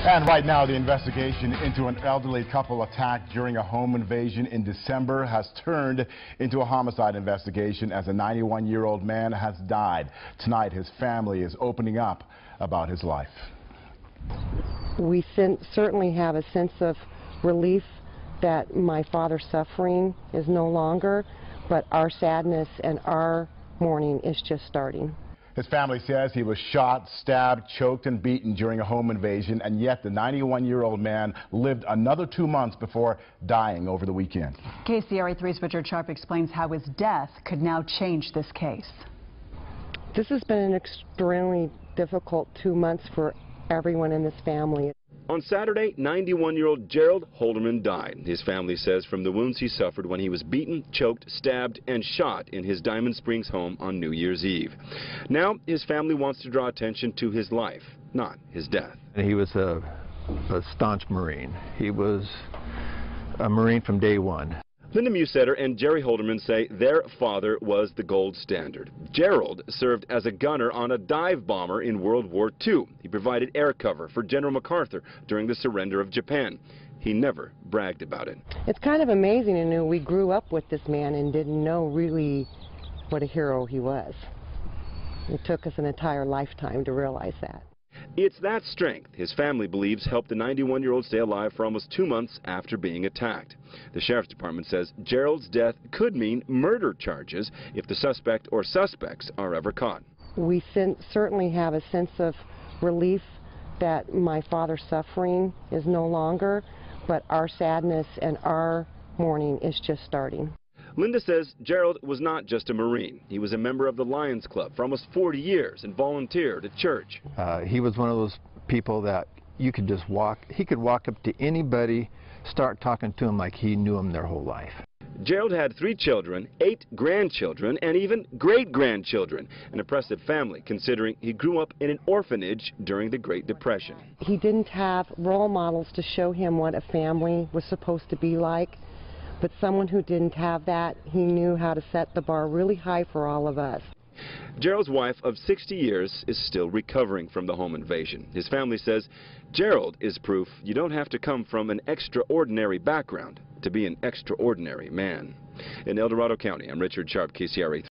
And right now, the investigation into an elderly couple attack during a home invasion in December has turned into a homicide investigation as a 91-year-old man has died. Tonight, his family is opening up about his life. We certainly have a sense of relief that my father's suffering is no longer, but our sadness and our mourning is just starting. His family says he was shot, stabbed, choked, and beaten during a home invasion, and yet the 91-year-old man lived another 2 months before dying over the weekend. KCRA 3's Richard Sharp explains how his death could now change this case. This has been an extremely difficult 2 months for everyone in this family. On Saturday, 91-year-old Gerald Holderman died. His family says from the wounds he suffered when he was beaten, choked, stabbed, and shot in his Diamond Springs home on New Year's Eve. Now, his family wants to draw attention to his life, not his death. He was a staunch Marine. He was a Marine from day one. Linda Musetter and Jerry Holderman say their father was the gold standard. Gerald served as a gunner on a dive bomber in World War II. He provided air cover for General MacArthur during the surrender of Japan. He never bragged about it. It's kind of amazing, you know, we grew up with this man and didn't know really what a hero he was. It took us an entire lifetime to realize that. It's that strength his family believes helped the 91-year-old stay alive for almost 2 months after being attacked. The Sheriff's Department says Gerald's death could mean murder charges if the suspect or suspects are ever caught. We certainly have a sense of relief that my father's suffering is no longer, but our sadness and our mourning is just starting. Linda says Gerald was not just a Marine. He was a member of the Lions Club for almost 40 years and volunteered at church. He was one of those people that you could just walk. He could walk up to anybody, start talking to them like he knew them their whole life. Gerald had 3 children, 8 grandchildren, and even great-grandchildren. An impressive family, considering he grew up in an orphanage during the Great Depression. He didn't have role models to show him what a family was supposed to be like. But someone who didn't have that, he knew how to set the bar really high for all of us. Gerald's wife of 60 years is still recovering from the home invasion. His family says Gerald is proof you don't have to come from an extraordinary background to be an extraordinary man. In El Dorado County, I'm Richard Sharp, KCRA.